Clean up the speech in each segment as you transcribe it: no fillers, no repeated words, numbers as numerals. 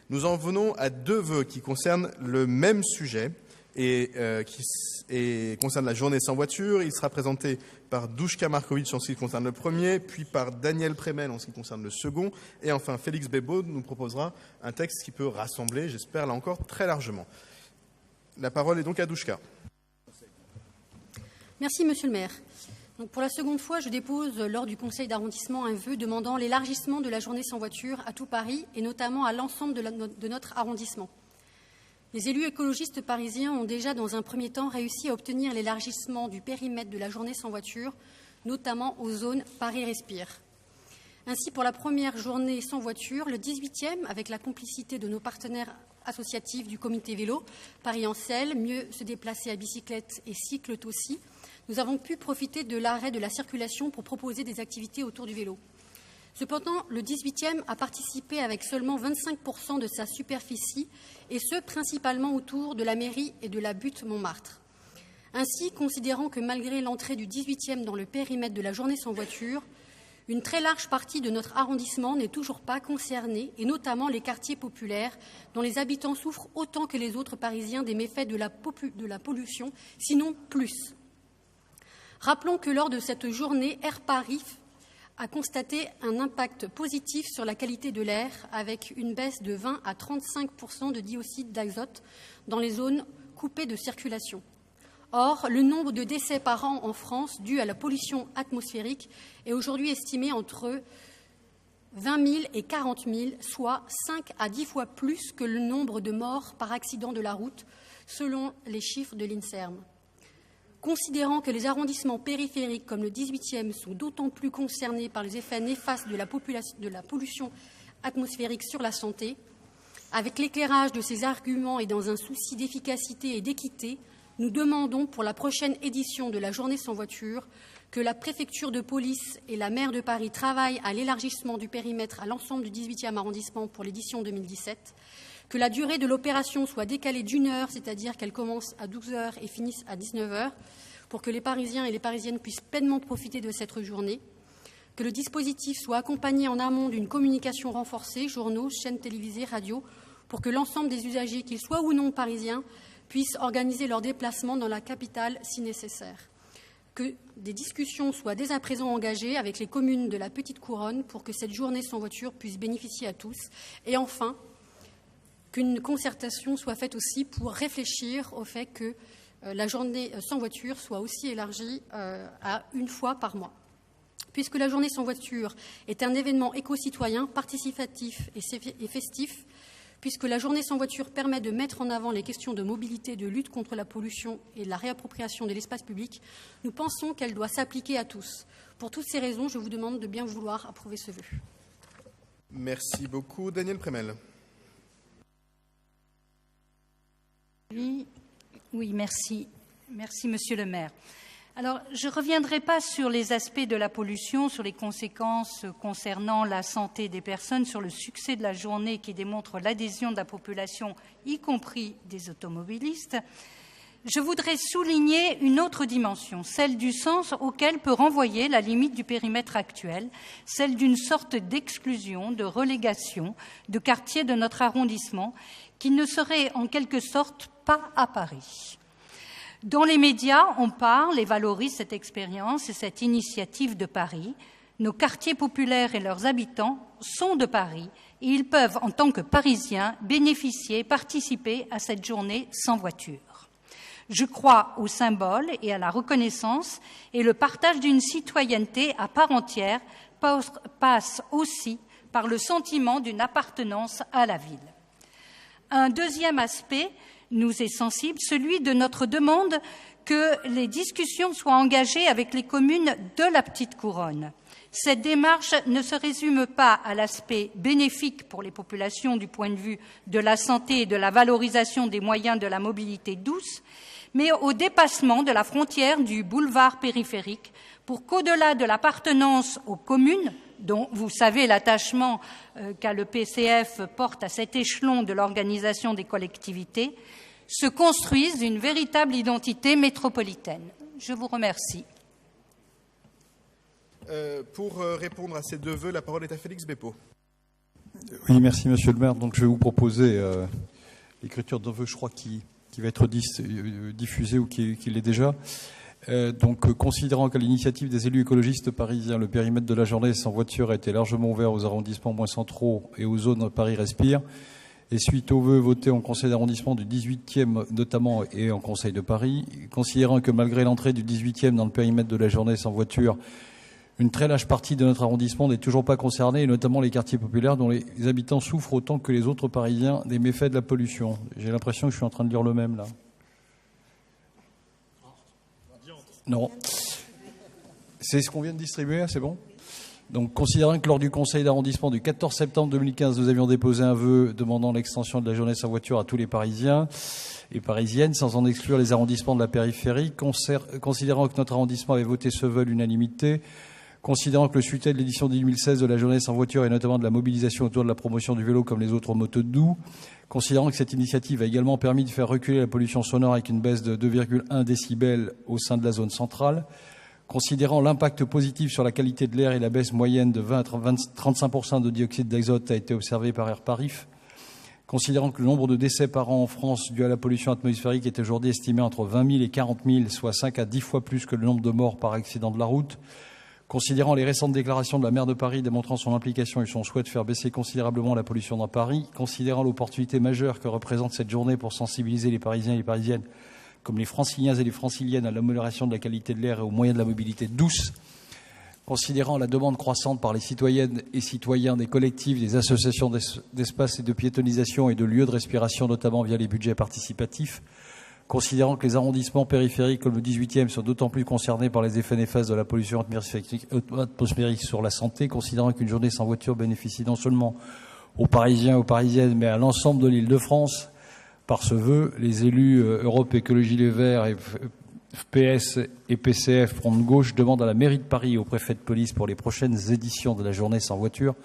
Nous en venons à deux vœux qui concernent le même sujet et concernent la journée sans voiture. Il sera présenté par Douchka Markovic en ce qui concerne le premier, puis par Daniel Prémel en ce qui concerne le second. Et enfin, Félix Bébaud nous proposera un texte qui peut rassembler, j'espère, là encore, très largement. La parole est donc à Douchka. Merci, Monsieur le maire. Donc, pour la seconde fois, je dépose lors du conseil d'arrondissement un vœu demandant l'élargissement de la journée sans voiture à tout Paris et notamment à l'ensemble de notre arrondissement. Les élus écologistes parisiens ont déjà, dans un premier temps, réussi à obtenir l'élargissement du périmètre de la journée sans voiture, notamment aux zones Paris Respire. Ainsi, pour la première journée sans voiture, le 18e, avec la complicité de nos partenaires associatifs du comité vélo, Paris-Ancel, mieux se déplacer à bicyclette et cycle aussi, nous avons pu profiter de l'arrêt de la circulation pour proposer des activités autour du vélo. Cependant, le 18e a participé avec seulement 25% de sa superficie, et ce, principalement autour de la mairie et de la butte Montmartre. Ainsi, considérant que malgré l'entrée du 18e dans le périmètre de la journée sans voiture, une très large partie de notre arrondissement n'est toujours pas concernée, et notamment les quartiers populaires, dont les habitants souffrent autant que les autres Parisiens des méfaits de la pollution, sinon plus. Rappelons que lors de cette journée, Air Paris a constaté un impact positif sur la qualité de l'air avec une baisse de 20 à 35% de dioxyde d'azote dans les zones coupées de circulation. Or, le nombre de décès par an en France dus à la pollution atmosphérique est aujourd'hui estimé entre 20 000 et 40 000, soit 5 à 10 fois plus que le nombre de morts par accident de la route, selon les chiffres de l'INSERM. Considérant que les arrondissements périphériques comme le 18e sont d'autant plus concernés par les effets néfastes de la pollution atmosphérique sur la santé, avec l'éclairage de ces arguments et dans un souci d'efficacité et d'équité, nous demandons pour la prochaine édition de la Journée sans voiture que la préfecture de police et la maire de Paris travaillent à l'élargissement du périmètre à l'ensemble du 18e arrondissement pour l'édition 2017, que la durée de l'opération soit décalée d'1 heure, c'est-à-dire qu'elle commence à 12 heures et finisse à 19 heures, pour que les Parisiens et les Parisiennes puissent pleinement profiter de cette journée, que le dispositif soit accompagné en amont d'une communication renforcée, journaux, chaînes télévisées, radios, pour que l'ensemble des usagers, qu'ils soient ou non parisiens, puissent organiser leurs déplacements dans la capitale si nécessaire. Que des discussions soient dès à présent engagées avec les communes de la Petite Couronne pour que cette journée sans voiture puisse bénéficier à tous. Et enfin, qu'une concertation soit faite aussi pour réfléchir au fait que la journée sans voiture soit aussi élargie à une fois par mois. Puisque la journée sans voiture est un événement éco-citoyen, participatif et festif, puisque la journée sans voiture permet de mettre en avant les questions de mobilité, de lutte contre la pollution et de la réappropriation de l'espace public, nous pensons qu'elle doit s'appliquer à tous. Pour toutes ces raisons, je vous demande de bien vouloir approuver ce vœu. Merci beaucoup. Daniel Prémel. Oui, merci. Merci, Monsieur le maire. Alors, je ne reviendrai pas sur les aspects de la pollution, sur les conséquences concernant la santé des personnes, sur le succès de la journée qui démontre l'adhésion de la population, y compris des automobilistes. Je voudrais souligner une autre dimension, celle du sens auquel peut renvoyer la limite du périmètre actuel, celle d'une sorte d'exclusion, de relégation de quartiers de notre arrondissement qui ne seraient en quelque sorte pas à Paris. Dans les médias, on parle et valorise cette expérience et cette initiative de Paris. Nos quartiers populaires et leurs habitants sont de Paris et ils peuvent, en tant que Parisiens, bénéficier, participer à cette journée sans voiture. Je crois au symbole et à la reconnaissance et le partage d'une citoyenneté à part entière passe aussi par le sentiment d'une appartenance à la ville. Un deuxième aspect nous est sensible, celui de notre demande que les discussions soient engagées avec les communes de la Petite Couronne. Cette démarche ne se résume pas à l'aspect bénéfique pour les populations du point de vue de la santé et de la valorisation des moyens de la mobilité douce, mais au dépassement de la frontière du boulevard périphérique pour qu'au-delà de l'appartenance aux communes, dont vous savez l'attachement qu'a le PCF porte à cet échelon de l'organisation des collectivités, se construise une véritable identité métropolitaine. Je vous remercie. Pour répondre à ces deux vœux, la parole est à Félix Bébaud. Oui, merci Monsieur le maire. Donc je vais vous proposer l'écriture d'un vœu, je crois, qui va être diffusé ou qui l'est déjà. Donc, considérant qu'à l'initiative des élus écologistes parisiens, le périmètre de la journée sans voiture a été largement ouvert aux arrondissements moins centraux et aux zones Paris Respire, et suite aux vœux votés en conseil d'arrondissement du 18e notamment et en conseil de Paris, considérant que malgré l'entrée du 18e dans le périmètre de la journée sans voiture, une très large partie de notre arrondissement n'est toujours pas concernée, et notamment les quartiers populaires dont les habitants souffrent autant que les autres Parisiens des méfaits de la pollution. J'ai l'impression que je suis en train de lire le même là. Non. C'est ce qu'on vient de distribuer, c'est bon ? Donc, considérant que lors du conseil d'arrondissement du 14 septembre 2015, nous avions déposé un vœu demandant l'extension de la journée sans voiture à tous les Parisiens et Parisiennes, sans en exclure les arrondissements de la périphérie, considérant que notre arrondissement avait voté ce vœu à l'unanimité, considérant que le succès de l'édition 2016 de la journée sans voiture et notamment de la mobilisation autour de la promotion du vélo comme les autres motos doux, considérant que cette initiative a également permis de faire reculer la pollution sonore avec une baisse de 2,1 décibels au sein de la zone centrale, considérant l'impact positif sur la qualité de l'air et la baisse moyenne de 20 à 35% de dioxyde d'azote a été observé par Airparif, considérant que le nombre de décès par an en France dû à la pollution atmosphérique est aujourd'hui estimé entre 20 000 et 40 000, soit 5 à 10 fois plus que le nombre de morts par accident de la route, considérant les récentes déclarations de la maire de Paris démontrant son implication et son souhait de faire baisser considérablement la pollution dans Paris, considérant l'opportunité majeure que représente cette journée pour sensibiliser les Parisiens et les Parisiennes, comme les Franciliens et les Franciliennes, à l'amélioration de la qualité de l'air et aux moyens de la mobilité douce, considérant la demande croissante par les citoyennes et citoyens des collectifs, des associations d'espaces et de piétonisation et de lieux de respiration, notamment via les budgets participatifs, considérant que les arrondissements périphériques comme le 18e sont d'autant plus concernés par les effets néfastes de la pollution atmosphérique sur la santé, considérant qu'une journée sans voiture bénéficie non seulement aux Parisiens et aux Parisiennes, mais à l'ensemble de l'Île-de-France. Par ce vœu, les élus Europe Écologie Les Verts et PS et PCF Front de Gauche demandent à la mairie de Paris et au préfet de police pour les prochaines éditions de la journée sans voiture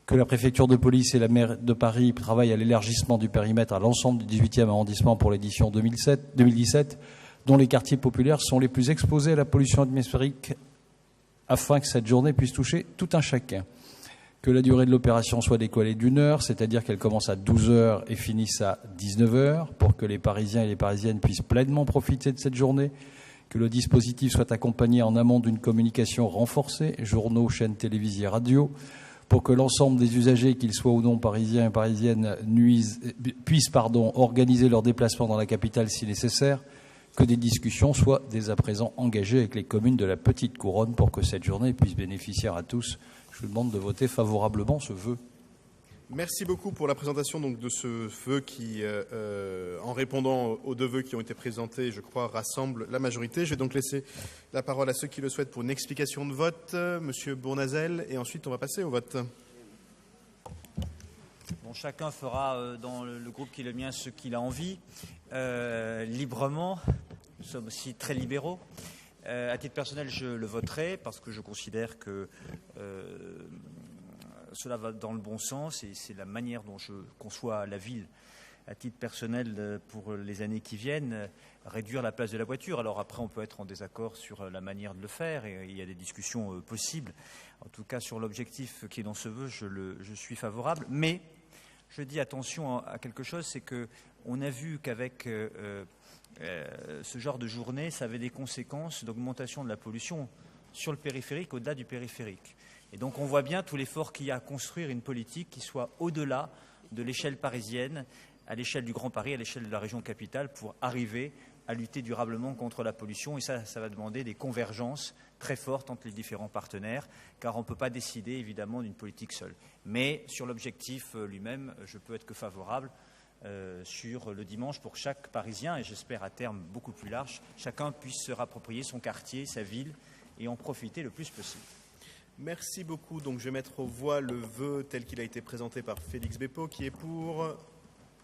que la préfecture de police et la maire de Paris travaillent à l'élargissement du périmètre à l'ensemble du 18e arrondissement pour l'édition 2017, dont les quartiers populaires sont les plus exposés à la pollution atmosphérique, afin que cette journée puisse toucher tout un chacun. Que la durée de l'opération soit décollée d'1 heure, c'est-à-dire qu'elle commence à 12 heures et finisse à 19 heures, pour que les Parisiens et les Parisiennes puissent pleinement profiter de cette journée. Que le dispositif soit accompagné en amont d'une communication renforcée, journaux, chaînes télévisées, radio, pour que l'ensemble des usagers, qu'ils soient ou non parisiens et parisiennes, puissent organiser leurs déplacements dans la capitale si nécessaire, que des discussions soient dès à présent engagées avec les communes de la Petite Couronne pour que cette journée puisse bénéficier à tous. Je vous demande de voter favorablement ce vœu. Merci beaucoup pour la présentation donc, de ce vœu qui, en répondant aux 2 vœux qui ont été présentés, je crois, rassemble la majorité. Je vais donc laisser la parole à ceux qui le souhaitent pour une explication de vote. Monsieur Bournazel, et ensuite on va passer au vote. Bon, chacun fera dans le groupe qui est le mien ce qu'il a envie, librement. Nous sommes aussi très libéraux. À titre personnel, je le voterai parce que je considère que cela va dans le bon sens et c'est la manière dont je conçois la ville. À titre personnel, pour les années qui viennent, réduire la place de la voiture. Alors après, on peut être en désaccord sur la manière de le faire et il y a des discussions possibles. En tout cas, sur l'objectif qui est dans ce vœu, je suis favorable. Mais je dis attention à quelque chose, c'est qu'on a vu qu'avec ce genre de journée, ça avait des conséquences d'augmentation de la pollution sur le périphérique, au-delà du périphérique. Et donc on voit bien tout l'effort qu'il y a à construire une politique qui soit au-delà de l'échelle parisienne, à l'échelle du Grand Paris, à l'échelle de la région capitale, pour arriver à lutter durablement contre la pollution. Et ça va demander des convergences très fortes entre les différents partenaires, car on ne peut pas décider évidemment d'une politique seule. Mais sur l'objectif lui-même, je peux être que favorable sur le dimanche pour que chaque Parisien, et j'espère à terme beaucoup plus large, chacun puisse se rapproprier son quartier, sa ville et en profiter le plus possible. Merci beaucoup. Donc je vais mettre aux voix le vœu tel qu'il a été présenté par Félix Beppo. Qui est pour ?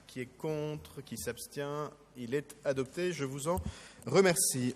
Qui est contre ? Qui s'abstient ? Il est adopté. Je vous en remercie.